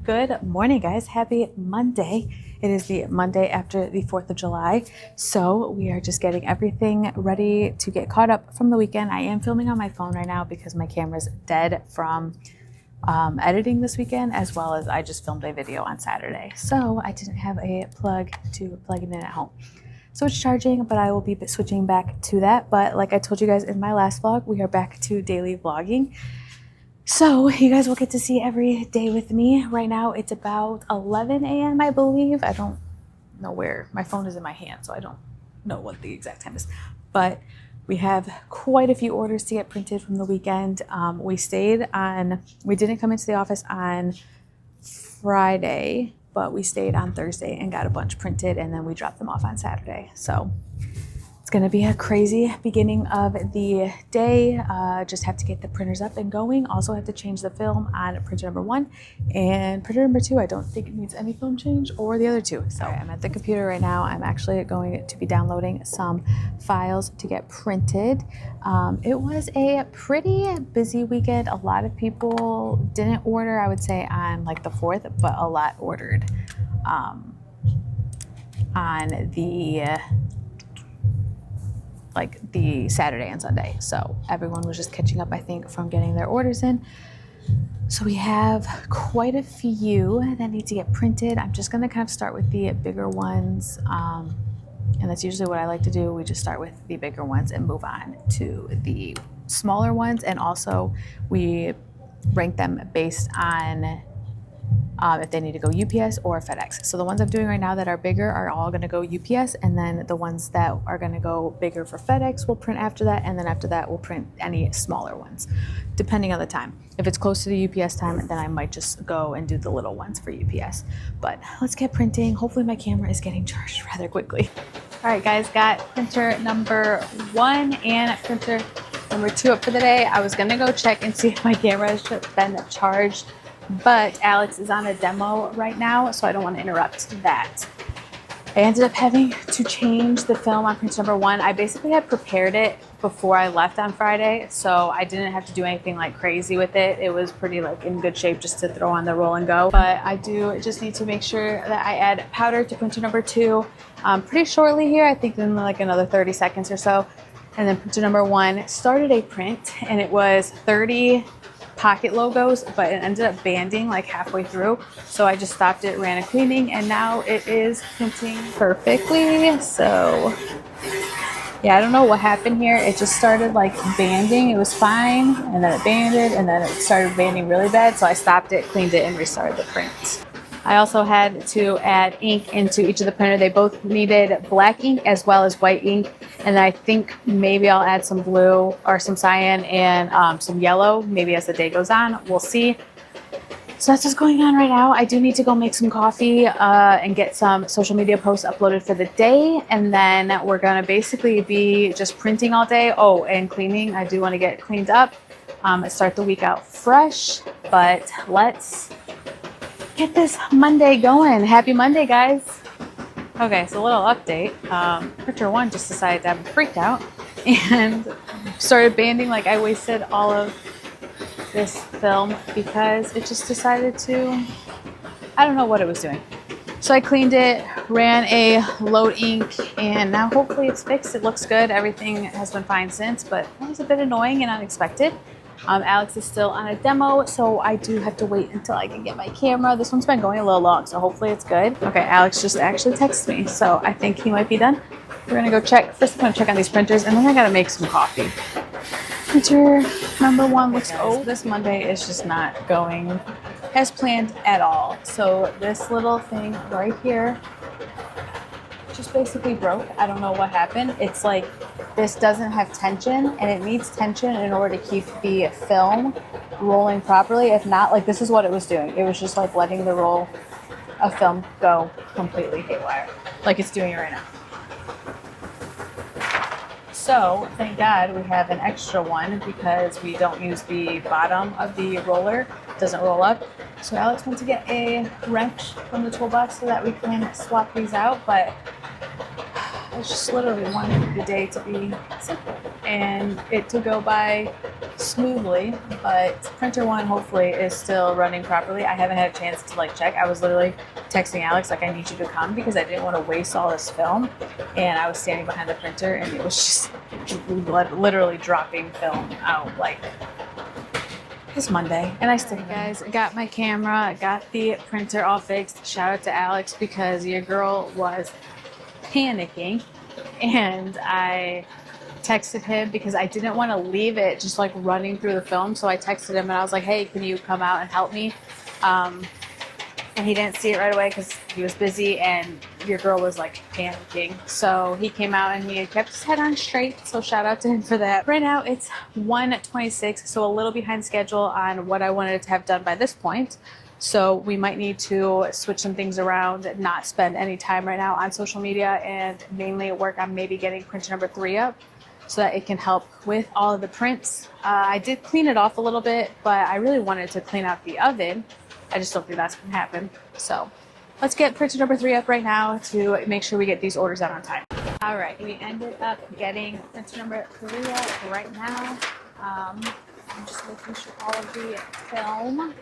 Good morning, guys. Happy Monday. It is the Monday after the 4th of July. So we are just getting everything ready to get caught up from the weekend. I am filming on my phone right now because my camera's dead from editing this weekend, as well as I just filmed a video on Saturday. So I didn't have a plug to plug it in at home. So it's charging, but I will be switching back to that. But like I told you guys in my last vlog, we are back to daily vlogging. So you guys will get to see every day with me. Right now it's about 11 a.m. I believe. I don't know where. My phone is in my hand, so I don't know what the exact time is. But we have quite a few orders to get printed from the weekend. We didn't come into the office on Friday, but we stayed on Thursday and got a bunch printed, and then we dropped them off on Saturday. So it's gonna be a crazy beginning of the day. Just have to get the printers up and going. Also have to change the film on printer number 1, and printer number 2, I don't think it needs any film change, or the other 2. So I'm at the computer right now. I'm actually going to be downloading some files to get printed. It was a pretty busy weekend. A lot of people didn't order, I would say, on like the 4th, but a lot ordered on the Saturday and Sunday. So everyone was just catching up, I think, from getting their orders in. So we have quite a few that need to get printed. I'm just gonna kind of start with the bigger ones. And that's usually what I like to do. We just start with the bigger ones and move on to the smaller ones. And also we rank them based on if they need to go UPS or FedEx. So the ones I'm doing right now that are bigger are all gonna go UPS, and then the ones that are gonna go bigger for FedEx will print after that, and then after that we'll print any smaller ones, depending on the time. If it's close to the UPS time, then I might just go and do the little ones for UPS. But let's get printing. Hopefully my camera is getting charged rather quickly. All right, guys, got printer number 1 and printer number 2 up for the day. I was gonna go check and see if my camera has been charged, but Alex is on a demo right now, so I don't want to interrupt that. I ended up having to change the film on printer number 1. I basically had prepared it before I left on Friday, so I didn't have to do anything like crazy with it. It was pretty like in good shape just to throw on the roll and go. But I do just need to make sure that I add powder to printer number 2 pretty shortly here. I think in like another 30 seconds or so. And then printer number 1 started a print, and it was 30 pocket logos, but it ended up banding like halfway through, so I just stopped it, ran a cleaning, and now it is printing perfectly. So yeah, I don't know what happened here. It just started like banding. It was fine, and then it banded, and then it started banding really bad, so I stopped it, cleaned it, and restarted the print. I also had to add ink into each of the printer. They both needed black ink as well as white ink. And I think maybe I'll add some blue or some cyan and some yellow, maybe as the day goes on. We'll see. So that's what's going on right now. I do need to go make some coffee and get some social media posts uploaded for the day. And then we're gonna basically be just printing all day. Oh, and cleaning. I do wanna get cleaned up and start the week out fresh, but let's get this Monday going. Happy Monday, guys. Okay, so a little update. Printer 1 just decided to have a freak out and started banding. Like, I wasted all of this film because it just decided to, I don't know what it was doing. So I cleaned it, ran a load ink, and now hopefully it's fixed. It looks good. Everything has been fine since, but it was a bit annoying and unexpected. Alex is still on a demo, so I do have to wait until I can get my camera. This one's been going a little long, so hopefully it's good. Okay, Alex just actually texted me, so I think he might be done. We're gonna go check. First, I'm gonna check on these printers, and then I gotta make some coffee. Printer number 1 looks old. This Monday is just not going as planned at all. So this little thing right here just basically broke. I don't know what happened. It's like this doesn't have tension, and it needs tension in order to keep the film rolling properly. If not, like, this is what it was doing. It was just like letting the roll of film go completely haywire, like it's doing it right now. So thank God we have an extra one because we don't use the bottom of the roller. It doesn't roll up. So Alex went to get a wrench from the toolbox so that we can swap these out, but I just literally wanted the day to be simple and it to go by smoothly, but printer one hopefully is still running properly. I haven't had a chance to like check. I was literally texting Alex like, I need you to come, because I didn't want to waste all this film, and I was standing behind the printer and it was just literally dropping film out like it's Monday. And I still guys got my camera, got the printer all fixed. Shout out to Alex, because your girl was panicking, and I texted him because I didn't want to leave it just like running through the film. So I texted him and I was like, hey, can you come out and help me? And he didn't see it right away because he was busy, and your girl was like panicking. So he came out and he had kept his head on straight. So shout out to him for that. Right now it's 1:26, so a little behind schedule on what I wanted to have done by this point. So we might need to switch some things around, not spend any time right now on social media, and mainly work on maybe getting printer number 3 up so that it can help with all of the prints. I did clean it off a little bit, but I really wanted to clean out the oven. I just don't think that's going to happen. So let's get printer number 3 up right now to make sure we get these orders out on time. All right, we ended up getting printer number 3 up right now. I'm just making sure all of the film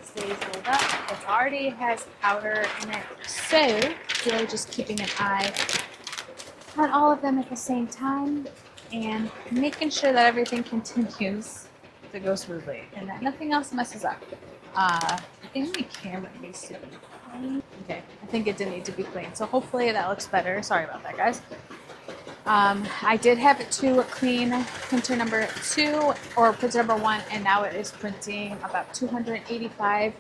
stays rolled up. It already has powder in it, so really just keeping an eye on all of them at the same time and making sure that everything continues to go smoothly and that nothing else messes up. I think my camera needs to be clean. Okay, I think it did need to be clean, so hopefully that looks better. Sorry about that, guys. I did have it to clean printer number 2 or printer number 1, and now it is printing about 285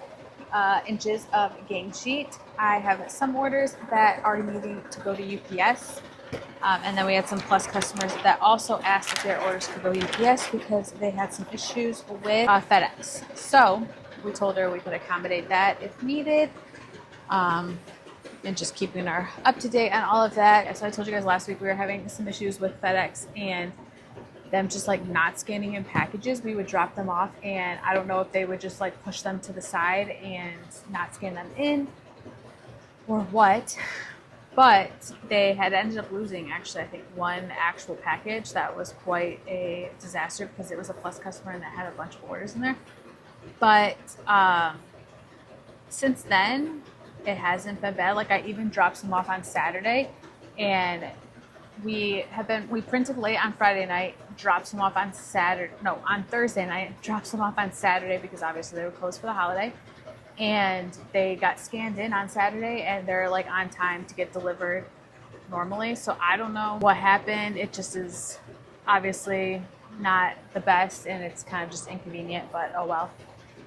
inches of game sheet. I have some orders that are needing to go to UPS. And then we had some Plus customers that also asked if their orders could go UPS because they had some issues with FedEx. So we told her we could accommodate that if needed, and just keeping her up to date on all of that. So I told you guys last week we were having some issues with FedEx and them just like not scanning in packages. We would drop them off, and I don't know if they would just like push them to the side and not scan them in or what. But they had ended up losing, actually, I think one actual package that was quite a disaster because it was a Plus customer and that had a bunch of orders in there. But since then, it hasn't been bad. Like I even dropped some off on Saturday, and we printed late on Friday night, dropped some off on on Thursday night, dropped some off on Saturday because obviously they were closed for the holiday. And they got scanned in on Saturday, and they're like on time to get delivered normally. So I don't know what happened. It just is obviously not the best, and it's kind of just inconvenient, but oh well.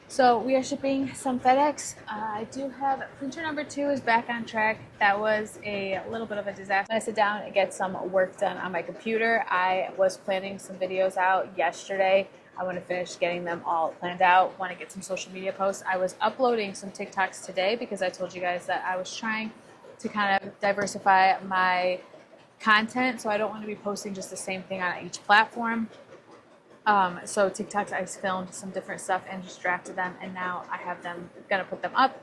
So we are shipping some FedEx. I do have printer number 2 is back on track. That was a little bit of a disaster. I sit down and get some work done on my computer. I was planning some videos out yesterday. I want to finish getting them all planned out, want to get some social media posts. I was uploading some TikToks today because I told you guys that I was trying to kind of diversify my content, so I don't want to be posting just the same thing on each platform. So TikToks, I filmed some different stuff and just drafted them, and now I have them, gonna put them up.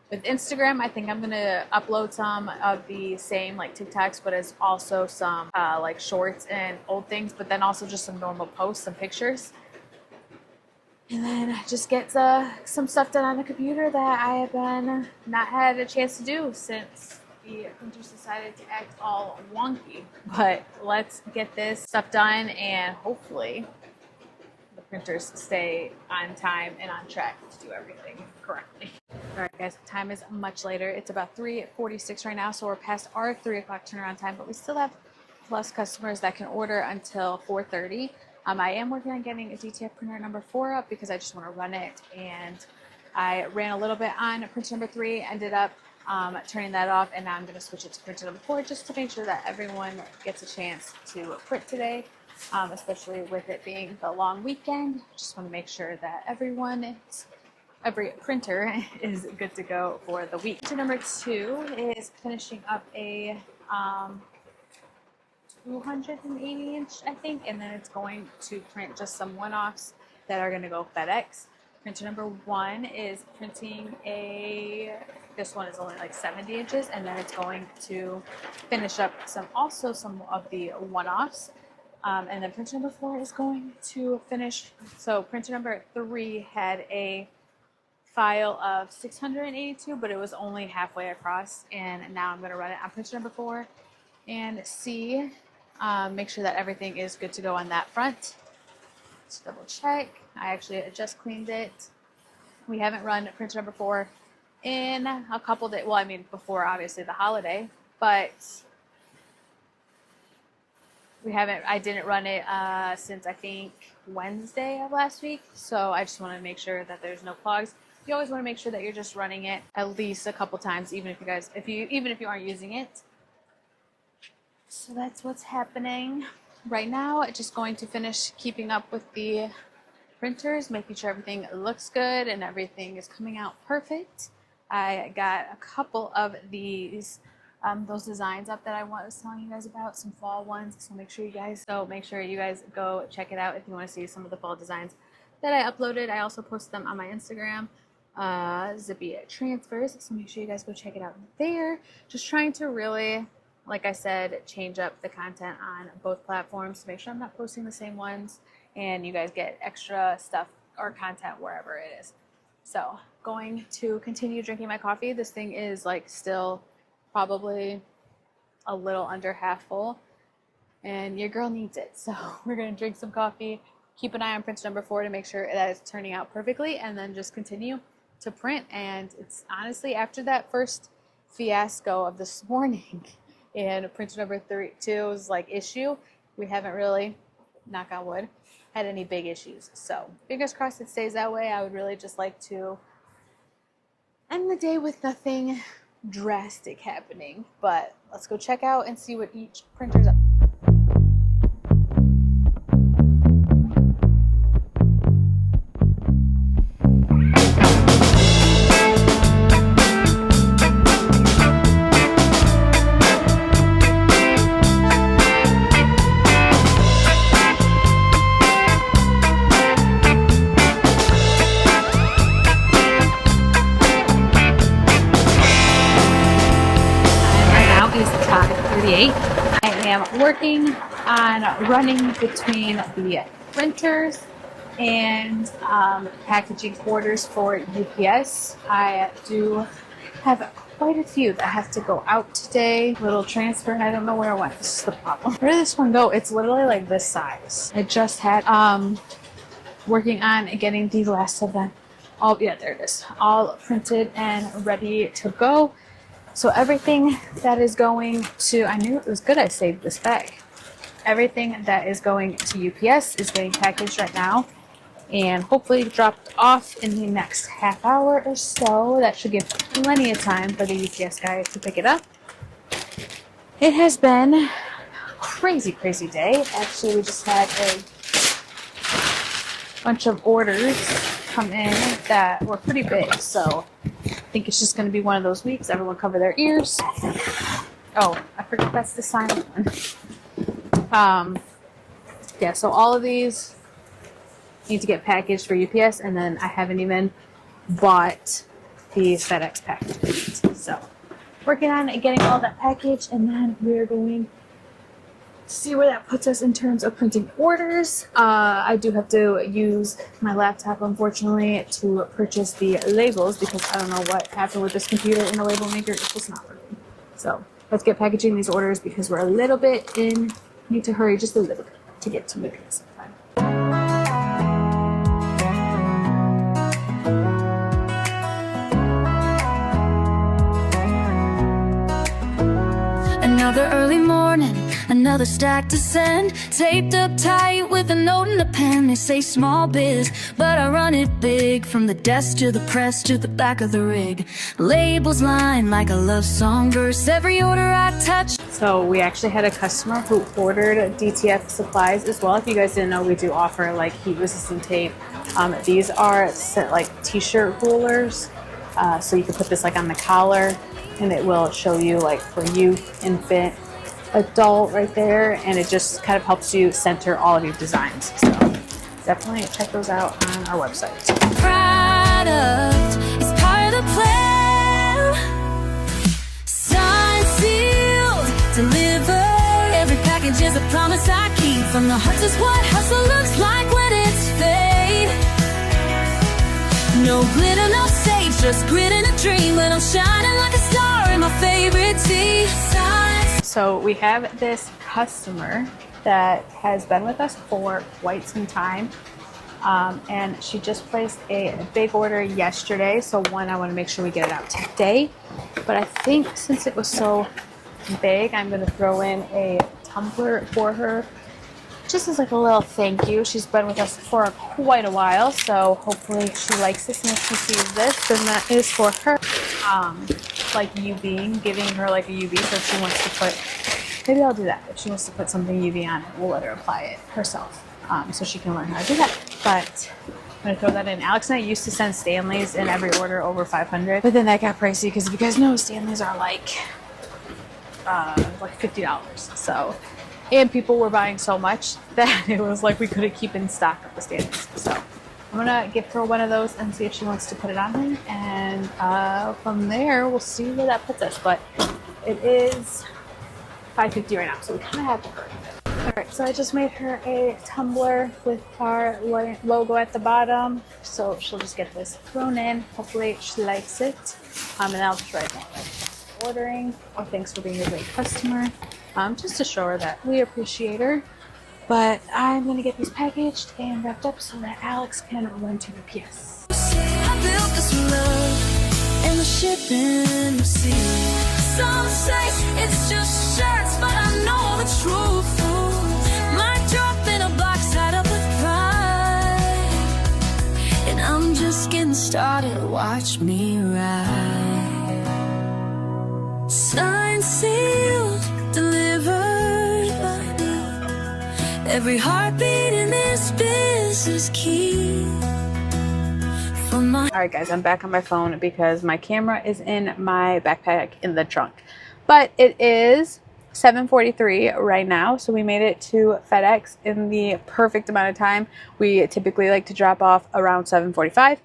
With Instagram, I think I'm gonna upload some of the same like TikToks, but it's also some like shorts and old things, but then also just some normal posts, some pictures. And then just get some stuff done on the computer that I have been not had a chance to do since the printers decided to act all wonky. But let's get this stuff done, and hopefully the printers stay on time and on track to do everything correctly. All right, guys, time is much later. It's about 3:46 right now, so we're past our 3 o'clock turnaround time, but we still have Plus customers that can order until 4:30. I am working on getting a DTF printer number 4 up because I just want to run it, and I ran a little bit on printer number 3, ended up turning that off, and now I'm going to switch it to printer number 4 just to make sure that everyone gets a chance to print today, especially with it being the long weekend. Just want to make sure that every printer is good to go for the week. Printer number 2 is finishing up a 280 inch, I think, and then it's going to print just some one-offs that are going to go FedEx. Printer number 1 is printing this one is only like 70 inches, and then it's going to finish up some of the one-offs. And then printer number 4 is going to finish. So printer number 3 had a file of 682, but it was only halfway across. And now I'm going to run it on printer number 4 and see, make sure that everything is good to go on that front. Let's double check. I actually just cleaned it. We haven't run printer number 4 in a couple days. Well, I mean, before obviously the holiday, but I didn't run it since I think Wednesday of last week. So I just want to make sure that there's no clogs. You always want to make sure that you're just running it at least a couple times, even if you aren't using it. So that's what's happening right now. Just going to finish keeping up with the printers, making sure everything looks good and everything is coming out perfect. I got a couple of these those designs up that I was telling you guys about, some fall ones. So make sure you guys go check it out if you want to see some of the fall designs that I uploaded. I also post them on my Instagram, Zippy Transfers. So make sure you guys go check it out there. Just trying to really, like I said, change up the content on both platforms to make sure I'm not posting the same ones and you guys get extra stuff or content wherever it is. So going to continue drinking my coffee. This thing is like still probably a little under half full and your girl needs it. So we're going to drink some coffee, keep an eye on printer number 4 to make sure that it's turning out perfectly, and then just continue to print. And it's honestly, after that first fiasco of this morning and printer number 2's like issue, we haven't really, knock on wood, had any big issues. So fingers crossed it stays that way. I would really just like to end the day with nothing drastic happening, but let's go check out and see what each printer's up. I am working on running between the printers and packaging orders for UPS. I do have quite a few that have to go out today. Little transfer, I don't know where it went. This is the problem. Where did this one go? It's literally like this size. I just had working on getting the last of them. All, yeah, there it is. All printed and ready to go. So everything that is going to, I knew it was good I saved this bag. Everything that is going to UPS is getting packaged right now and hopefully dropped off in the next half hour or so. That should give plenty of time for the UPS guy to pick it up. It has been a crazy, crazy day. Actually, we just had a bunch of orders come in that were pretty big, so I think it's just going to be one of those weeks. Everyone cover their ears. Oh, I forgot that's the silent one. Yeah, so all of these need to get packaged for UPS, and then I haven't even bought the FedEx package. So working on getting all that packaged, and then we're going to see where that puts us in terms of printing orders. I do have to use my laptop, unfortunately, to purchase the labels because I don't know what happened with this computer in the label maker. It's just not working. So let's get packaging these orders because we're a little bit need to hurry just a little bit to get to UPS. Another early morning, another stack to send, taped up tight with a note and a pen. They say small biz, but I run it big. From the desk to the press to the back of the rig, labels line like a love song verse. Every order I touch. So we actually had a customer who ordered DTF supplies as well. If you guys didn't know, we do offer like heat resistant tape. These are like t-shirt rulers, so you can put this like on the collar and it will show you like for youth, infant, adult right there, and it just kind of helps you center all of your designs. So definitely check those out on our website. Product is part of the plan. Signed, sealed, delivered. Every package is a promise I keep. From our hearts is what hustle looks like when it's fade. No glitter, no stage, just grit and a dream. But I'm shining like a star in my favorite tee. So we have this customer that has been with us for quite some time. And she just placed a big order yesterday. So one, I want to make sure we get it out today. But I think since it was so big, I'm going to throw in a tumbler for her, just as like a little thank you. She's been with us for quite a while, so hopefully she likes this. And if she sees this, then that is for her. Like UV, giving her like a UV. So if she wants to put, maybe I'll do that. If she wants to put something UV on it, we'll let her apply it herself. So she can learn how to do that. But I'm gonna throw that in. Alex and I used to send Stanleys in every order over 500, but then that got pricey because if you guys know, Stanleys are like $50. So, and people were buying so much that it was like we couldn't keep in stock of the Stanleys. So I'm gonna give her one of those and see if she wants to put it on there, and from there we'll see where that puts us. But it is $5.50 right now, so we kind of have to hurry. Alright, so I just made her a tumbler with our logo at the bottom, so she'll just get this thrown in. Hopefully she likes it, and I'll just write down like ordering or thanks for being a great customer, just to show her that we appreciate her. But I'm gonna get these packaged and wrapped up so that Alex can run to UPS. I built this love and the shipping receipt. Some say it's just shirts, but I know the truth. Might drop in a box tied up with pride, and I'm just getting started. Watch me ride. Signed, sealed, delivered by me. Every heartbeat in this biz is key. Alright guys, I'm back on my phone because my camera is in my backpack in the trunk. But it is 7:43 right now, so we made it to FedEx in the perfect amount of time. We typically like to drop off around 7:45.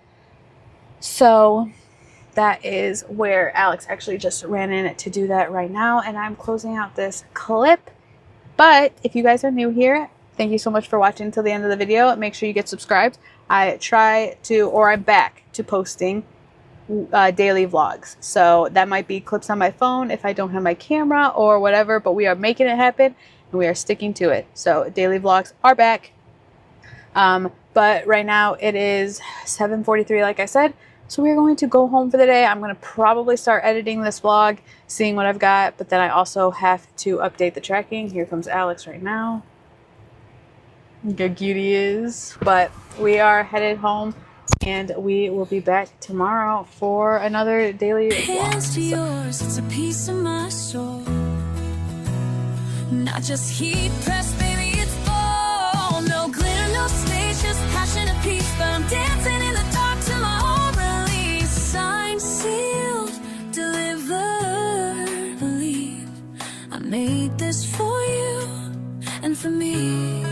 So that is where Alex actually just ran in to do that right now, and I'm closing out this clip. But if you guys are new here, thank you so much for watching until the end of the video. Make sure you get subscribed. I'm back to posting daily vlogs. So that might be clips on my phone if I don't have my camera or whatever, but we are making it happen and we are sticking to it. So daily vlogs are back. But right now it is 7:43, like I said. So we're going to go home for the day. I'm going to probably start editing this vlog, seeing what I've got, but then I also have to update the tracking. Here comes Alex right now. Look how cute he is. But we are headed home and we will be back tomorrow for another daily Hands to vlog. yours, it's a piece of my soul. Not just heat press, baby, it's full. No glitter, no stage, just passion and peace. But I'm dancing in the dark to my own release. Signed, sealed, delivered. Believe I made this for you and for me.